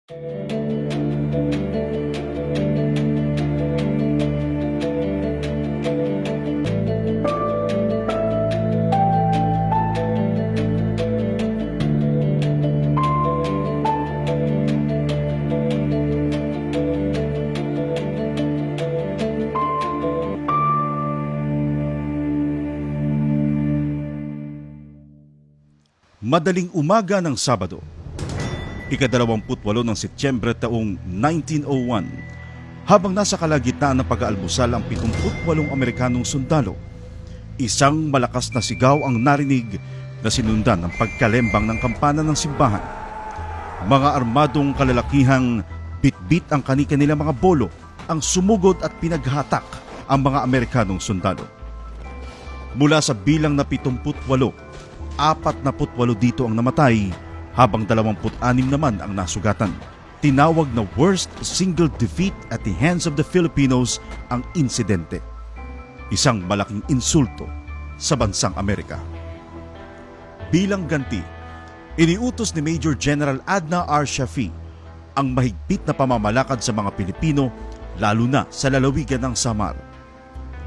Madaling umaga ng Sabado, ika-28 ng Setyembre taong 1901, habang nasa kalagitnaan ng pag-aalmusal ang 78 Amerikanong sundalo, isang malakas na sigaw ang narinig na sinundan ng pagkalembang ng kampana ng simbahan. Mga armadong kalalakihang bitbit ang kani-kanilang mga bolo ang sumugod at pinaghatak ang mga Amerikanong sundalo. Mula sa bilang na 78, 48 dito ang namatay habang 26 naman ang nasugatan. Tinawag na worst single defeat at the hands of the Filipinos ang insidente. Isang malaking insulto sa bansang Amerika. Bilang ganti, iniutos ni Major General Adna R. Shafi ang mahigpit na pamamalakad sa mga Pilipino lalo na sa lalawigan ng Samar.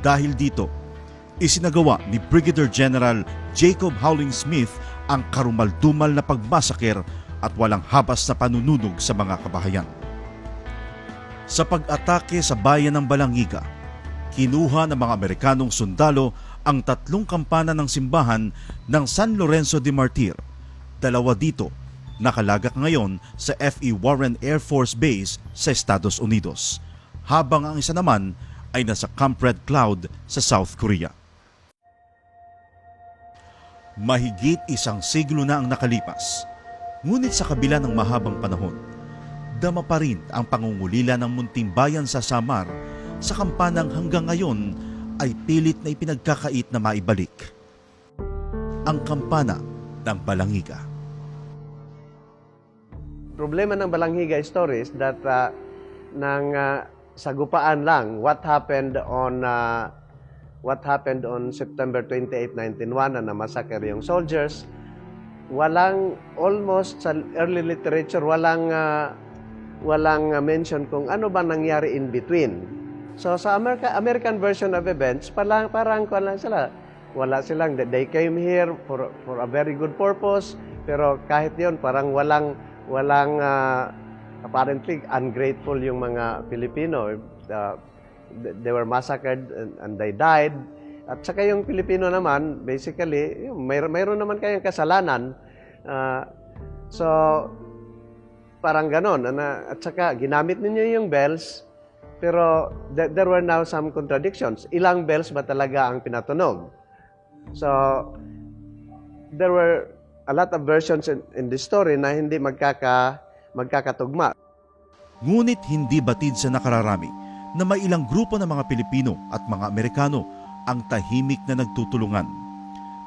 Dahil dito, isinagawa ni Brigadier General Jacob Howling Smith ang karumaldumal na pagmasakir at walang habas na panununog sa mga kabahayan. Sa pag-atake sa bayan ng Balangiga, kinuha ng mga Amerikanong sundalo ang 3 kampana ng simbahan ng San Lorenzo de Martir. 2 dito nakalagak ngayon sa F.E. Warren Air Force Base sa Estados Unidos, habang ang isa naman ay nasa Camp Red Cloud sa South Korea. Mahigit 1 siglo na ang nakalipas, ngunit sa kabila ng mahabang panahon, dama pa rin ang pangungulila ng munting bayan sa Samar sa kampanang hanggang ngayon ay pilit na ipinagkakait na maibalik. Ang kampana ng Balangiga. Problema ng Balangiga stories that sagupaan lang what happened on September 28, 1901 na massacre yung soldiers. Almost sa early literature, walang mention kung ano ba nangyari in between. So sa American version of events, parang sila. Wala silang, they came here for a very good purpose, pero kahit yun, parang walang apparently ungrateful yung mga Pilipino. They were massacred and they died. At saka yung Pilipino naman, basically, mayroon naman kayong kasalanan. So, parang ganon. At saka, ginamit ninyo yung bells, pero there were now some contradictions. Ilang bells ba talaga ang pinatunog? So, there were a lot of versions in this story na hindi magkakatugma. Ngunit hindi batid sa nakararami na may ilang grupo ng mga Pilipino at mga Amerikano ang tahimik na nagtutulungan.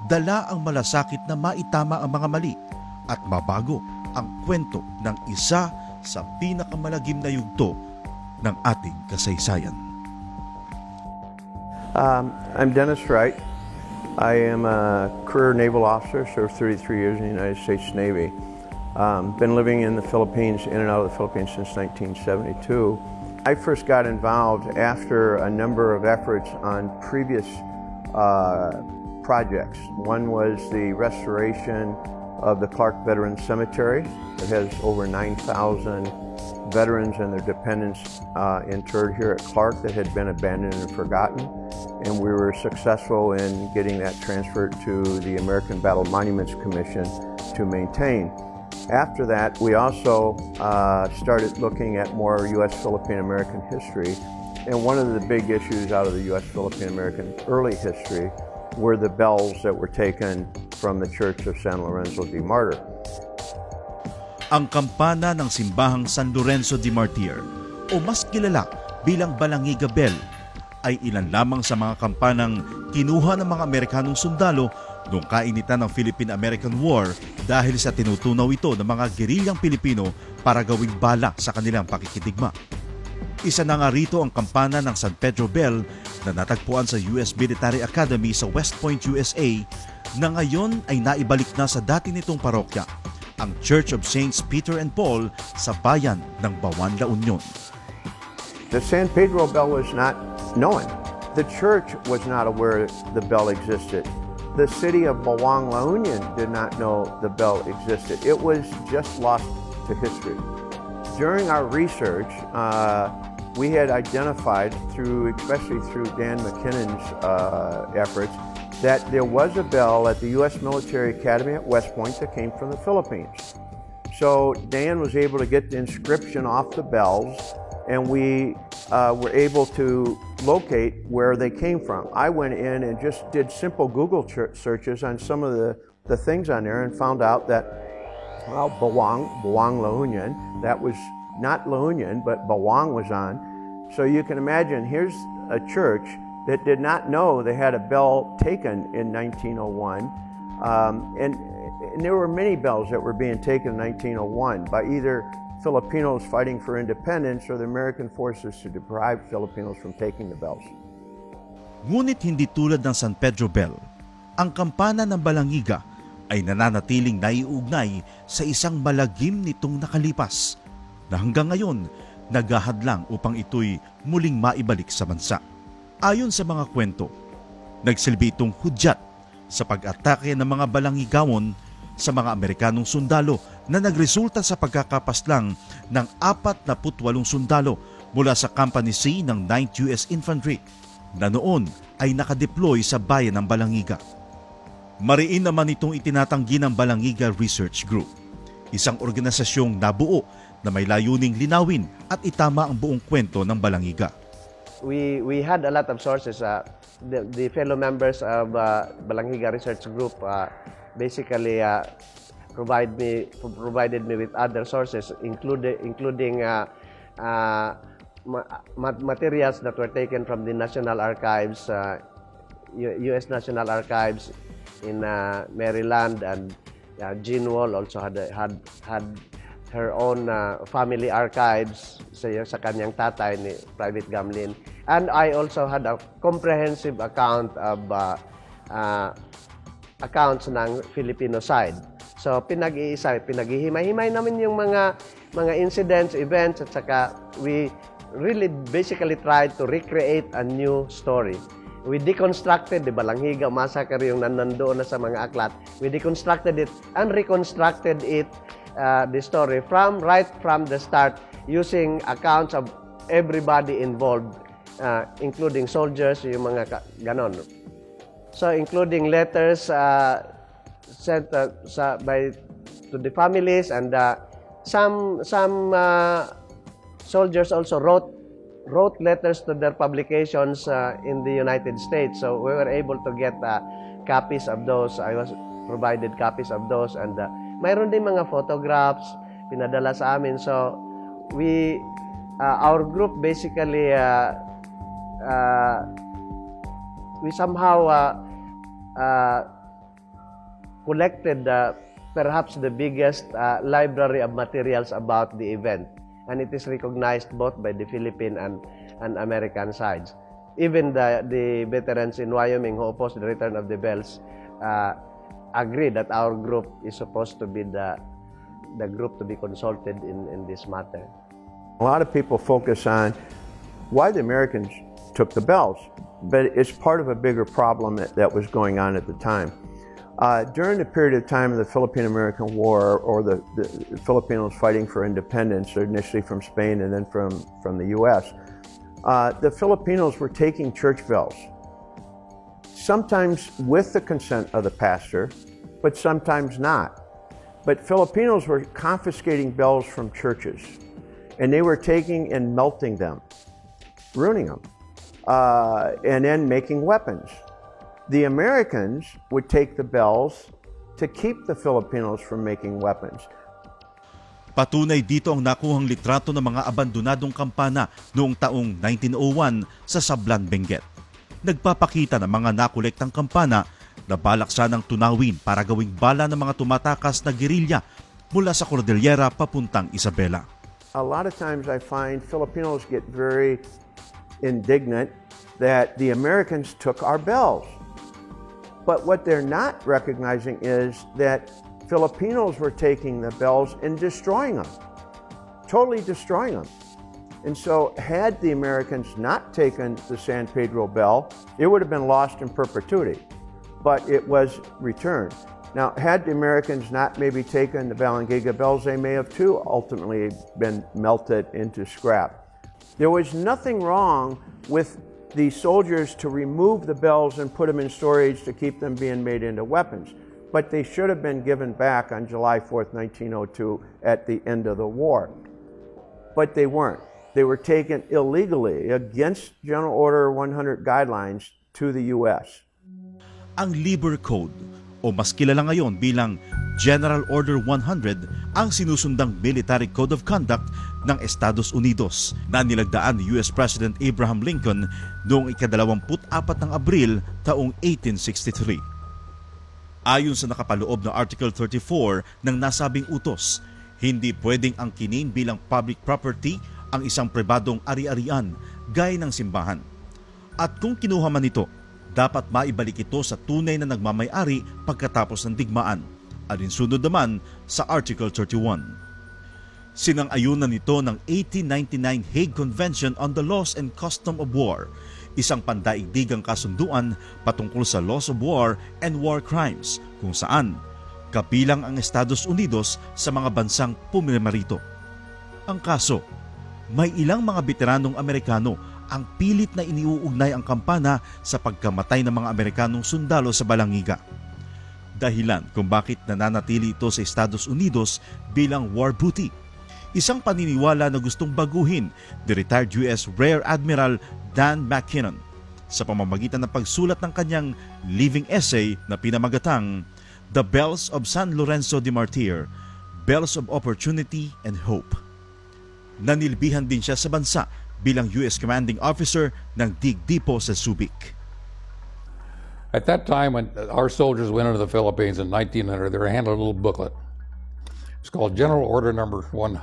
Dala ang malasakit na maitama ang mga mali at mabago ang kwento ng isa sa pinakamalagim na yugto ng ating kasaysayan. I'm Dennis Wright. I am a career naval officer, served 33 years in the United States Navy. Been living in the Philippines, in and out of the Philippines since 1972. I first got involved after a number of efforts on previous projects. One was the restoration of the Clark Veterans Cemetery. It has over 9,000 veterans and their dependents interred here at Clark that had been abandoned and forgotten. And we were successful in getting that transferred to the American Battle Monuments Commission to maintain. After that, we also started looking at more U.S.-Philippine-American history. And one of the big issues out of the U.S.-Philippine-American early history were the bells that were taken from the Church of San Lorenzo de Martir. Ang kampana ng simbahang San Lorenzo de Martir, o mas kilala bilang Balangiga Bell, ay ilan lamang sa mga kampanang kinuha ng mga Amerikanong sundalo noong kainitan ng Philippine-American War dahil sa tinutunaw ito ng mga gerilyang Pilipino para gawing bala sa kanilang pakikidigma. Isa na nga rito ang kampana ng San Pedro Bell na natagpuan sa US Military Academy sa West Point, USA, na ngayon ay naibalik na sa dati nitong parokya ang Church of Saints Peter and Paul sa bayan ng Bawan, La Union. The San Pedro bell was not known. The church was not aware the bell existed. The city of Bawang La Union did not know the bell existed. It was just lost to history. During our research, we had identified, especially through Dan McKinnon's efforts, that there was a bell at the U.S. Military Academy at West Point that came from the Philippines. So Dan was able to get the inscription off the bells, and we were able to locate where they came from. I went in and just did simple Google searches on some of the things on there and found out that, well, Bawang La Union, that was not La Union, but Bawang was on. So you can imagine, here's a church that did not know they had a bell taken in 1901. And there were many bells that were being taken in 1901 by either Filipinos fighting for independence or the American forces to deprive Filipinos from taking the bells. Ngunit hindi tulad ng San Pedro Bell, ang kampana ng Balangiga ay nananatiling naiugnay sa isang malagim nitong nakalipas na hanggang ngayon naghahadlang upang ito'y muling maibalik sa bansa. Ayon sa mga kwento, nagsilbi itong hudyat sa pag-atake ng mga Balangigawon sa mga Amerikanong sundalo na nagresulta sa pagkakapaslang ng 48 sundalo mula sa Company C ng 9th U.S. Infantry na noon ay nakadeploy sa bayan ng Balangiga. Mariin naman itong itinatanggi ng Balangiga Research Group, isang organisasyong nabuo na may layuning linawin at itama ang buong kwento ng Balangiga. We had a lot of sources. The fellow members of Balangiga Research Group basically provided me with other sources, including materials that were taken from the National Archives, U.S. National Archives in Maryland, and Jean Wall also had her own family archives sa kanyang tatay ni Private Gamlin. And I also had a comprehensive account of accounts ng Filipino side. So pinaghihimay-himay namin yung mga incidents, events, at saka we really basically tried to recreate a new story. We deconstructed the Balangiga massacre, yung nandoon na sa mga aklat. We deconstructed it and reconstructed it, the story right from the start, using accounts of everybody involved, including soldiers, yung mga ganon. So including letters sent to the families, and some soldiers also wrote letters to their publications in the United States. So we were able to get copies of those. I was provided copies of those, and mayroon din mga photographs pinadala sa amin. So our group basically we somehow collected perhaps the biggest library of materials about the event, and it is recognized both by the Philippine and American sides. Even the veterans in Wyoming who opposed the return of the bells agree that our group is supposed to be the group to be consulted in this matter. A lot of people focus on why the Americans took the bells, but it's part of a bigger problem that was going on at the time. During the period of time of the Philippine-American War, or the Filipinos fighting for independence, initially from Spain and then from the U.S., the Filipinos were taking church bells, sometimes with the consent of the pastor, but sometimes not. But Filipinos were confiscating bells from churches, and they were taking and melting them, ruining them, and then making weapons. The Americans would take the bells to keep the Filipinos from making weapons. Patunay dito ang nakuhang litrato ng mga abandonadong kampana noong taong 1901 sa Sablan, Benguet. Nagpapakita ng mga nakolektang kampana na balak sanang tunawin para gawing bala ng mga tumatakas na gerilya mula sa Cordillera papuntang Isabela. A lot of times I find Filipinos get very indignant that the Americans took our bells. But what they're not recognizing is that Filipinos were taking the bells and destroying them, totally destroying them. And so had the Americans not taken the San Pedro bell, it would have been lost in perpetuity, but it was returned. Now, had the Americans not maybe taken the Balangiga bells, they may have too ultimately been melted into scrap. There was nothing wrong with the soldiers to remove the bells and put them in storage to keep them being made into weapons, but they should have been given back on July 4th, 1902 at the end of the war. But they weren't. They were taken illegally against General Order 100 guidelines to the U.S. Ang Labor Code o mas kilala ngayon bilang General Order 100 ang sinusundang Military Code of Conduct ng Estados Unidos na nilagdaan ni US President Abraham Lincoln noong ika-24 ng Abril taong 1863. Ayon sa nakapaloob na Article 34 ng nasabing utos, hindi pwedeng angkinin bilang public property ang isang pribadong ari-arian gaya ng simbahan. At kung kinuha man ito, dapat maibalik ito sa tunay na nagmamay-ari pagkatapos ng digmaan, alinsunod naman sa Article 31. Sinang-ayunan nito ng 1899 Hague Convention on the Laws and Custom of War, isang pandaigdigang kasunduan patungkol sa laws of war and war crimes, kung saan kabilang ang Estados Unidos sa mga bansang pumirma rito. Ang kaso, may ilang mga veteranong Amerikano ang pilit na iniuugnay ang kampana sa pagkamatay ng mga Amerikanong sundalo sa Balangiga. Dahilan kung bakit nananatili ito sa Estados Unidos bilang war booty. Isang paniniwala na gustong baguhin ni retired US Rear Admiral Dan McKinnon sa pamamagitan ng pagsulat ng kanyang living essay na pinamagatang The Bells of San Lorenzo de Martir, Bells of Opportunity and Hope. Nanilbihan din siya sa bansa bilang US Commanding Officer ng Digdipo sa Subic. At that time, when our soldiers went into the Philippines in 1900, they were handed a little booklet. It's called General Order Number 100.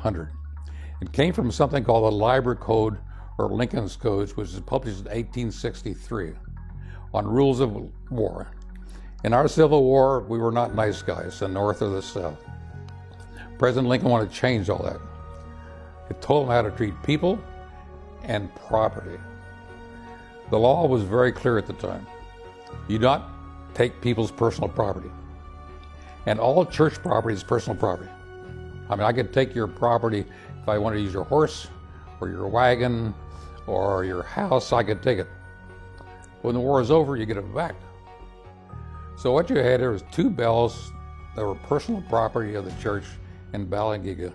It came from something called the Labor Code or Lincoln's Codes, which was published in 1863 on rules of war. In our Civil War, we were not nice guys, the North or the South. President Lincoln wanted to change all that. It told them how to treat people and property. The law was very clear at the time. You do not take people's personal property. And all church property is personal property. I mean, I could take your property if I wanted to use your horse or your wagon or your house, I could take it. When the war is over, you get it back. So what you had there was two bells that were personal property of the church in Balangiga.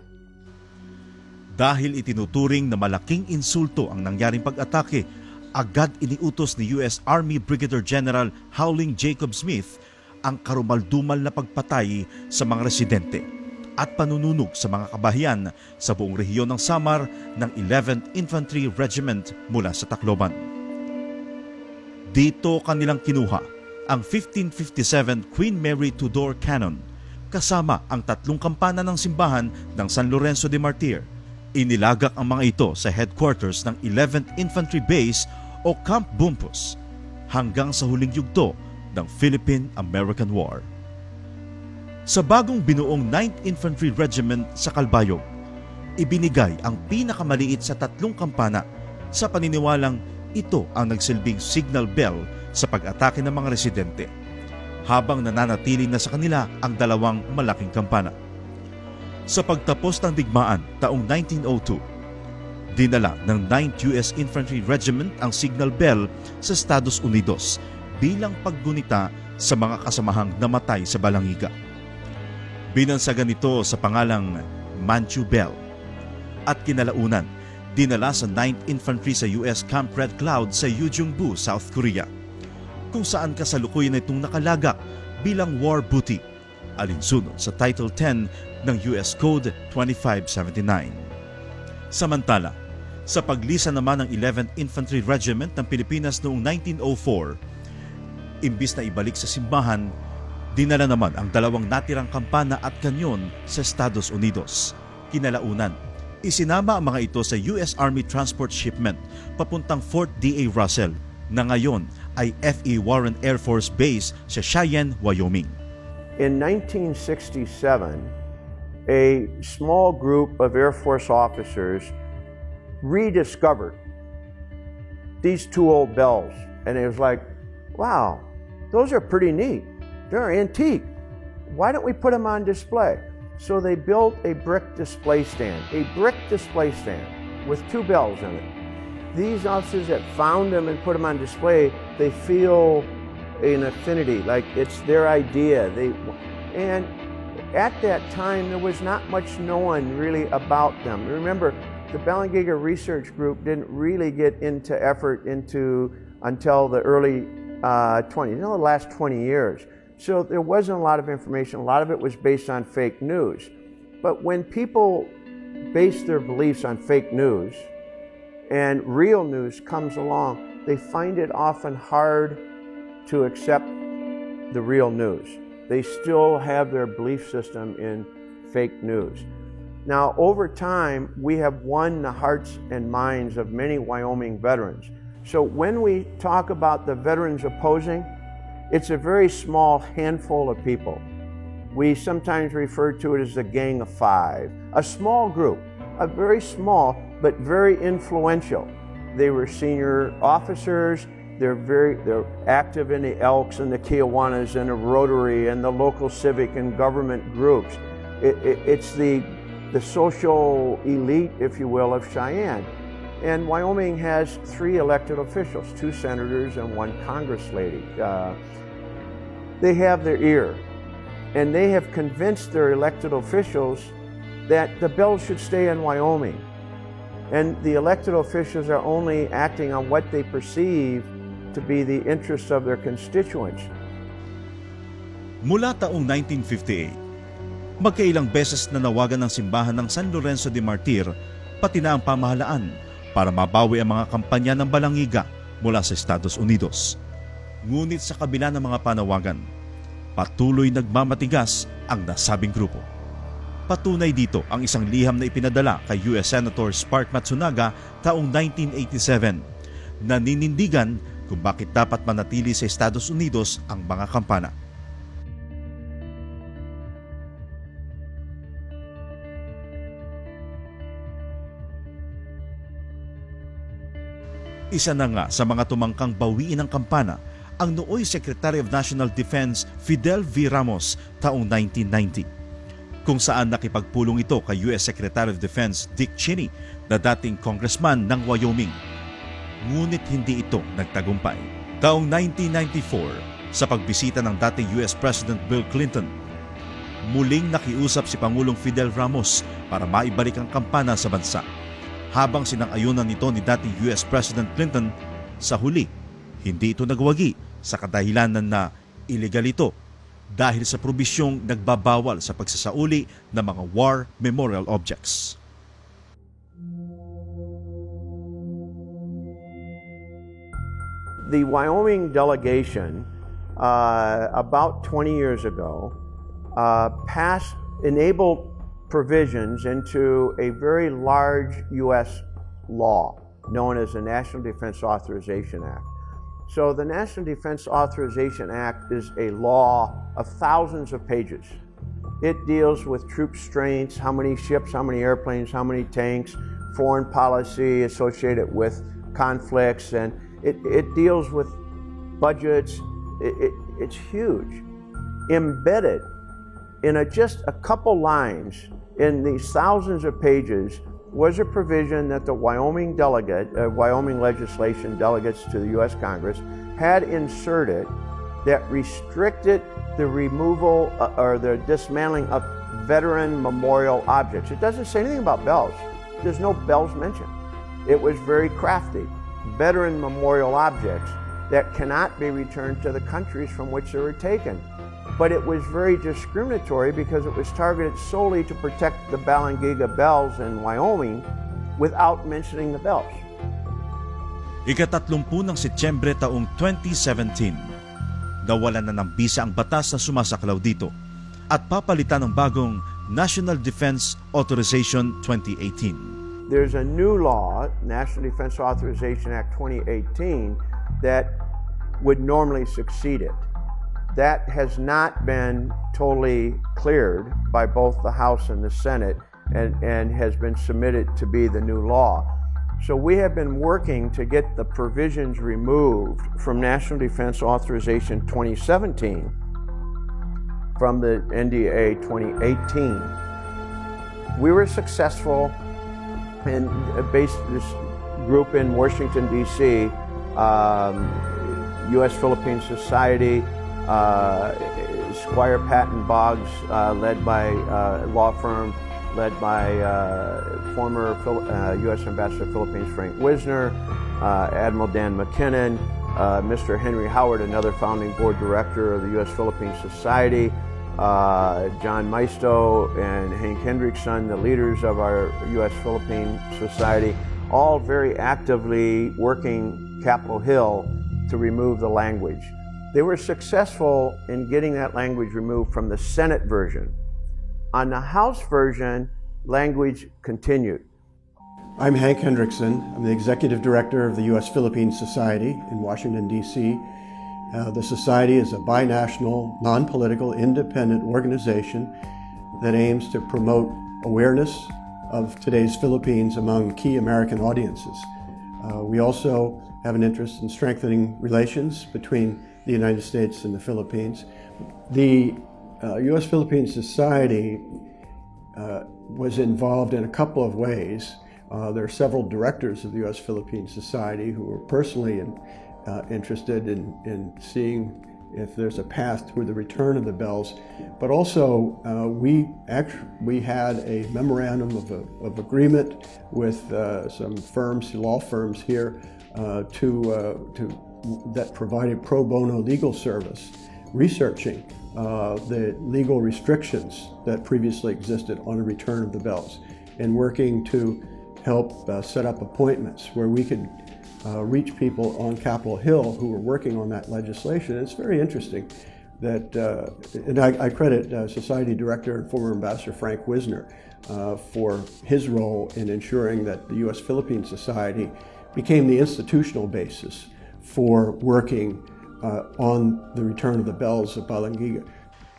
Dahil itinuturing na malaking insulto ang nangyaring pag-atake, agad iniutos ni US Army Brigadier General Howling Jacob Smith ang karumaldumal na pagpatay sa mga residente at panununog sa mga kabahayan sa buong rehiyon ng Samar ng 11th Infantry Regiment mula sa Tacloban. Dito kanilang kinuha ang 1557 Queen Mary Tudor Cannon kasama ang 3 kampana ng simbahan ng San Lorenzo de Martir. Inilagak ang mga ito sa headquarters ng 11th Infantry Base o Camp Bumpus hanggang sa huling yugto ng Philippine-American War. Sa bagong binuong 9th Infantry Regiment sa Calbayog, ibinigay ang pinakamaliit sa 3 kampana sa paniniwalang ito ang nagsilbing signal bell sa pag-atake ng mga residente, habang nananatili na sa kanila ang 2 malaking kampana. Sa pagtapos ng digmaan taong 1902, dinala ng 9th US Infantry Regiment ang signal bell sa Estados Unidos bilang paggunita sa mga kasamahang namatay sa Balangiga. Binansagan ito sa pangalang Manchu Bell at kinalaunan dinala sa 9th Infantry sa US Camp Red Cloud sa Ujeongbu, South Korea, kung saan kasalukuyan itong nakalagak bilang war booty, alinsunod sa Title 10 ng US Code 2579. Samantala, sa paglisan naman ng 11th Infantry Regiment ng Pilipinas noong 1904, imbis na ibalik sa simbahan, dinala naman ang 2 natirang kampana at kanyon sa Estados Unidos. Kinalaunan, isinama ang mga ito sa US Army Transport Shipment papuntang Fort D.A. Russell na ngayon ay F.E. Warren Air Force Base sa Cheyenne, Wyoming. In 1967, a small group of Air Force officers rediscovered these two old bells. And it was like, wow, those are pretty neat. They're antique. Why don't we put them on display? So they built a brick display stand with two bells in it. These officers that found them and put them on display, they feel an affinity, like it's their idea. And at that time, there was not much known really about them. Remember, the Balangiga Research Group didn't really get into effort until the early 20s, the last 20 years. So there wasn't a lot of information. A lot of it was based on fake news. But when people base their beliefs on fake news and real news comes along, they find it often hard to accept the real news. They still have their belief system in fake news. Now, over time, we have won the hearts and minds of many Wyoming veterans. So when we talk about the veterans opposing, it's a very small handful of people. We sometimes refer to it as the Gang of Five, a small group, a very small but very influential. They were senior officers. They're active in the Elks and the Kiwanis and the Rotary and the local civic and government groups. It's the social elite, if you will, of Cheyenne. And Wyoming has 3 elected officials, 2 senators and 1 Congress lady. They have their ear, and they have convinced their elected officials that the bells should stay in Wyoming. And the elected officials are only acting on what they perceive to be the interests of their constituents. Mula taong 1958, magkailang beses nanawagan ng simbahan ng San Lorenzo de Martir pati na ang pamahalaan para mabawi ang mga kampanya ng Balangiga mula sa Estados Unidos. Ngunit sa kabila ng mga panawagan, patuloy nagmamatigas ang nasabing grupo. Patunay dito ang isang liham na ipinadala kay U.S. Senator Spark Matsunaga taong 1987 na ninindigan kung bakit dapat manatili sa Estados Unidos ang mga kampana. Isa na nga sa mga tumangkang bawiin ng kampana ang nooy Secretary of National Defense Fidel V. Ramos taong 1990, kung saan nakipagpulong ito kay U.S. Secretary of Defense Dick Cheney na dating congressman ng Wyoming. Ngunit hindi ito nagtagumpay. Taong 1994, sa pagbisita ng dating U.S. President Bill Clinton, muling nakiusap si Pangulong Fidel Ramos para maibalik ang kampana sa bansa. Habang sinang-ayunan nito ni dating U.S. President Clinton, sa huli, hindi ito nagwagi sa kadahilanan na illegal ito dahil sa probisyong nagbabawal sa pagsasauli ng mga war memorial objects. The Wyoming delegation, about 20 years ago, enabled provisions into a very large U.S. law known as the National Defense Authorization Act. So the National Defense Authorization Act is a law of thousands of pages. It deals with troop strengths, how many ships, how many airplanes, how many tanks, foreign policy associated with conflicts, and it deals with budgets. It's huge. Embedded in just a couple lines in these thousands of pages was a provision that the Wyoming Wyoming legislation delegates to the U.S. Congress had inserted that restricted the removal or the dismantling of veteran memorial objects. It doesn't say anything about bells. There's no bells mentioned. It was very crafty. Veteran memorial objects that cannot be returned to the countries from which they were taken. But it was very discriminatory because it was targeted solely to protect the Balangiga bells in Wyoming without mentioning the bells. Ika-30 ng Setyembre taong 2017, nawalan na ng bisa ang batas na sumasaklaw dito at papalitan ng bagong National Defense Authorization 2018. There's a new law, National Defense Authorization Act 2018, that would normally succeed it. That has not been totally cleared by both the House and the Senate and has been submitted to be the new law. So we have been working to get the provisions removed from National Defense Authorization 2017 from the NDA 2018. We were successful in based this group in Washington, D.C., U.S.-Philippine Society, Squire Patton Boggs, led by law firm, led by former U.S. Ambassador to the Philippines Frank Wisner, Admiral Dan McKinnon, Mr. Henry Howard, another founding board director of the U.S.-Philippine Society, John Maisto and Hank Hendrickson, the leaders of our U.S.-Philippine Society, all very actively working Capitol Hill to remove the language. They were successful in getting that language removed from the Senate version. On the House version, language continued. I'm Hank Hendrickson. I'm the Executive Director of the U.S.-Philippine Society in Washington, D.C. The Society is a binational, non-political, independent organization that aims to promote awareness of today's Philippines among key American audiences. We also have an interest in strengthening relations between the United States and the Philippines. The U.S.-Philippine Society was involved in a couple of ways. There are several directors of the U.S.-Philippine Society who were personally interested in seeing if there's a path toward the return of the bells, but also we had a memorandum of agreement with some firms, law firms here, that provided pro bono legal service, researching the legal restrictions that previously existed on the return of the bells, and working to help set up appointments where we could reach people on Capitol Hill who were working on that legislation. It's very interesting that, and I credit Society Director and former Ambassador Frank Wisner for his role in ensuring that the U.S.-Philippine Society became the institutional basis for working on the return of the bells of Balangiga.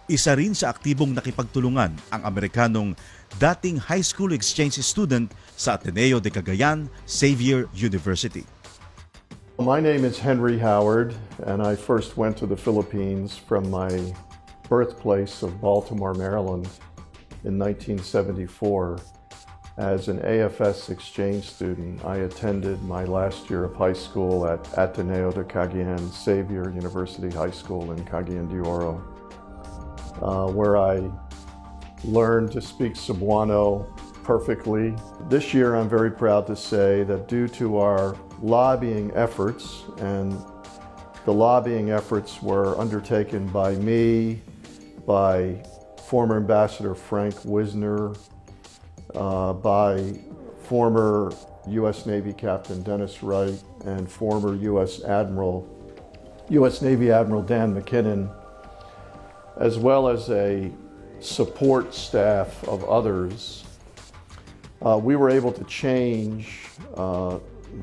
Isa rin sa aktibong nakipagtulungan ang Amerikanong dating high school exchange student sa Ateneo de Cagayan, Xavier University. My name is Henry Howard, and I first went to the Philippines from my birthplace of Baltimore, Maryland in 1974. As an AFS exchange student, I attended my last year of high school at Ateneo de Cagayan, Xavier University High School in Cagayan de Oro, where I learned to speak Cebuano perfectly. This year, I'm very proud to say that due to our lobbying efforts, and the lobbying efforts were undertaken by me, by former Ambassador Frank Wisner, by former U.S. Navy Captain Dennis Wright, and former U.S. Navy Admiral Dan McKinnon, as well as a support staff of others. We were able to change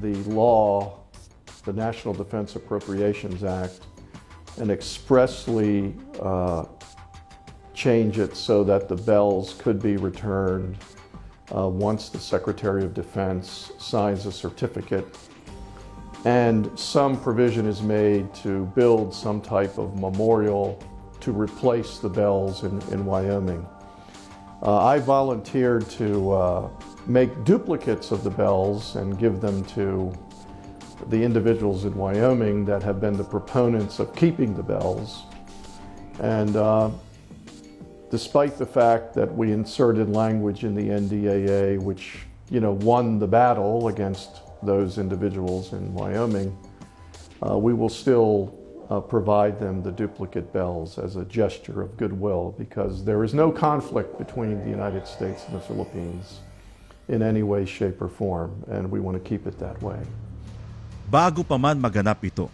the law, the National Defense Appropriations Act, and expressly change it so that the bells could be returned once the Secretary of Defense signs a certificate, and some provision is made to build some type of memorial to replace the bells in Wyoming. I volunteered to make duplicates of the bells and give them to the individuals in Wyoming that have been the proponents of keeping the bells. And despite the fact that we inserted language in the NDAA, which won the battle against those individuals in Wyoming, we will still provide them the duplicate bells as a gesture of goodwill, because there is no conflict between the United States and the Philippines in any way, shape, or form, and we want to keep it that way. Bago pa man maganap ito,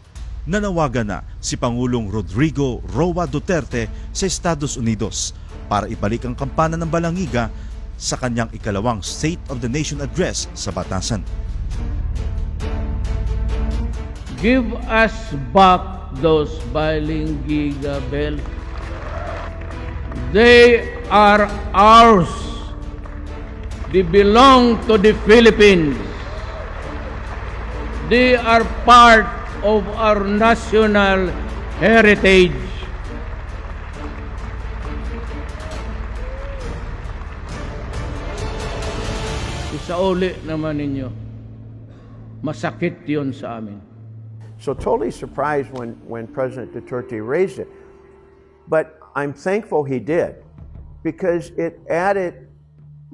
nanawagan na si Pangulong Rodrigo Roa Duterte sa Estados Unidos para ibalik ang kampana ng Balangiga sa kanyang ikalawang State of the Nation Address sa Batasan. Give us back those Balangiga bells. They are ours. They belong to the Philippines. They are part of our national heritage. Isauli naman ninyo, masakit yun sa amin. So totally surprised when President Duterte raised it. But I'm thankful he did, because it added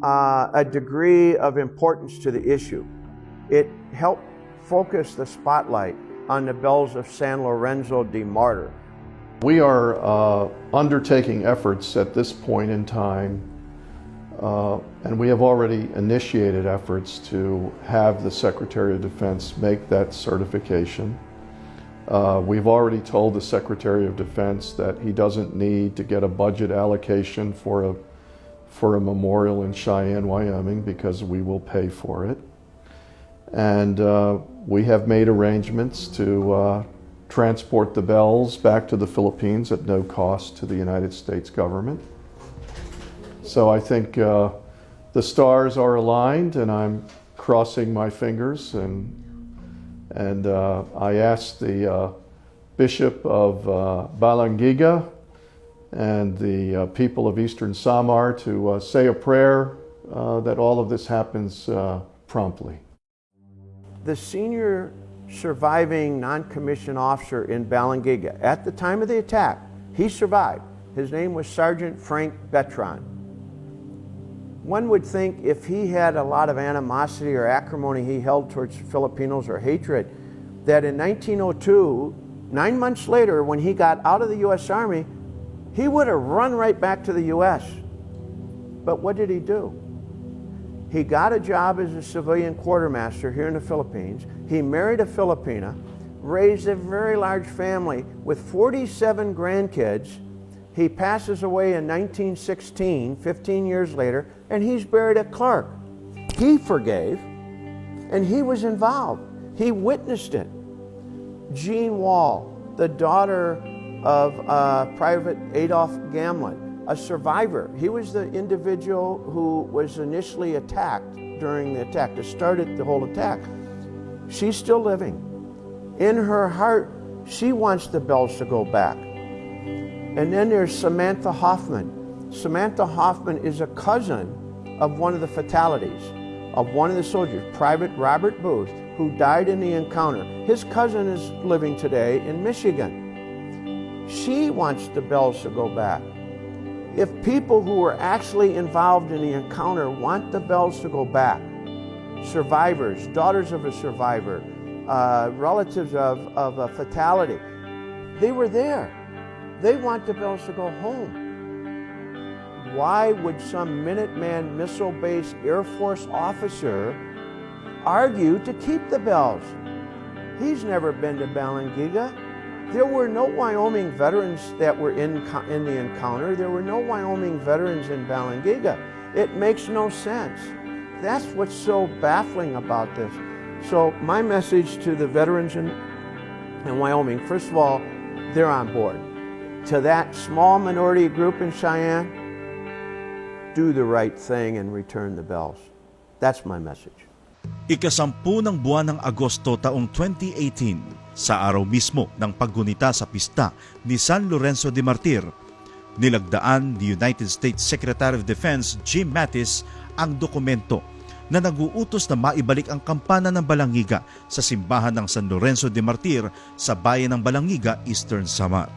a degree of importance to the issue. It helped focus the spotlight on the bells of San Lorenzo de Martyr. We are undertaking efforts at this point in time, and we have already initiated efforts to have the Secretary of Defense make that certification. We've already told the Secretary of Defense that he doesn't need to get a budget allocation for a memorial in Cheyenne, Wyoming, because we will pay for it. And we have made arrangements to transport the bells back to the Philippines at no cost to the United States government. So I think the stars are aligned, and I'm crossing my fingers, and I asked the Bishop of Balangiga and the people of Eastern Samar to say a prayer that all of this happens promptly. The senior surviving non-commissioned officer in Balangiga, at the time of the attack, he survived. His name was Sergeant Frank Betron. One would think if he had a lot of animosity or acrimony he held towards Filipinos or hatred, that in 1902, 9 months later, when he got out of the U.S. Army, he would have run right back to the U.S. But what did he do? He got a job as a civilian quartermaster here in the Philippines. He married a Filipina, raised a very large family with 47 grandkids. He passes away in 1916, 15 years later, and he's buried at Clark. He forgave, and he was involved. He witnessed it. Jean Wall, the daughter of Private Adolph Gamlin, a survivor. He was the individual who was initially attacked during the attack, that started the whole attack. She's still living. In her heart, she wants the bells to go back. And then there's Samantha Hoffman. Samantha Hoffman is a cousin of one of the fatalities, of one of the soldiers, Private Robert Booth, who died in the encounter. His cousin is living today in Michigan. She wants the bells to go back. If people who were actually involved in the encounter want the bells to go back, survivors, daughters of a survivor, relatives of a fatality, they were there. They want the bells to go home. Why would some Minuteman missile-based Air Force officer argue to keep the bells? He's never been to Balangiga. There were no Wyoming veterans that were in the encounter. There were no Wyoming veterans in Balangiga. It makes no sense. That's what's so baffling about this. So my message to the veterans in Wyoming, first of all, they're on board. To that small minority group in Cheyenne, do the right thing and return the bells. That's my message. Ika-10 ng buwan ng Agosto taong 2018, sa araw mismo ng paggunita sa pista ni San Lorenzo de Martir, nilagdaan ni United States Secretary of Defense Jim Mattis ang dokumento na nag-uutos na maibalik ang kampana ng Balangiga sa simbahan ng San Lorenzo de Martir sa bayan ng Balangiga, Eastern Samar.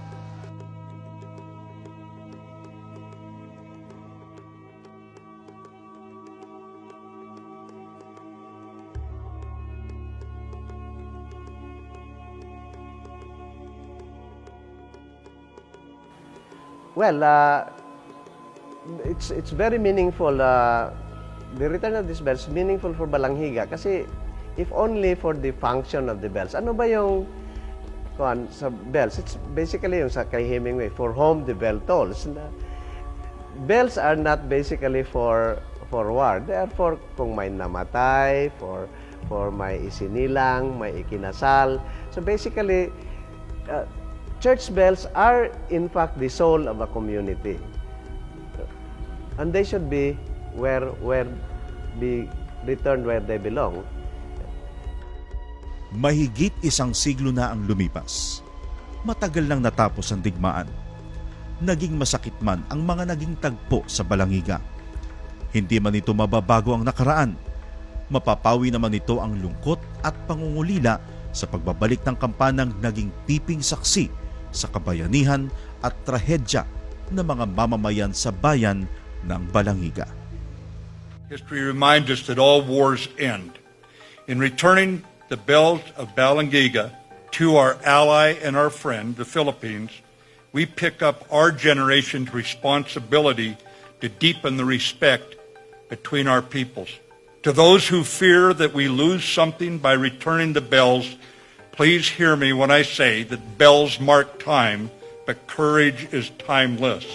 Well, it's very meaningful. The return of these bells meaningful for Balangiga kasi if only for the function of the bells. Ano ba yung sa bells? It's basically yung sa kay Hemingway, for whom the bell tolls. Bells are not basically for war. They are for kung may namatay, for may isinilang, may ikinasal. So basically, church bells are in fact the soul of a community. And they should be be returned where they belong. Mahigit isang siglo na ang lumipas. Matagal nang natapos ang digmaan. Naging masakit man ang mga naging tagpo sa Balangiga. Hindi man ito mababago ang nakaraan. Mapapawi naman ito ang lungkot at pangungulila sa pagbabalik ng kampanang naging tiping saksi sa kabayanihan at trahedya ng mga mamamayan sa bayan ng Balangiga. History reminds us that all wars end. In returning the bells of Balangiga to our ally and our friend, the Philippines, we pick up our generation's responsibility to deepen the respect between our peoples. To those who fear that we lose something by returning the bells, please hear me when I say that bells mark time, but courage is timeless.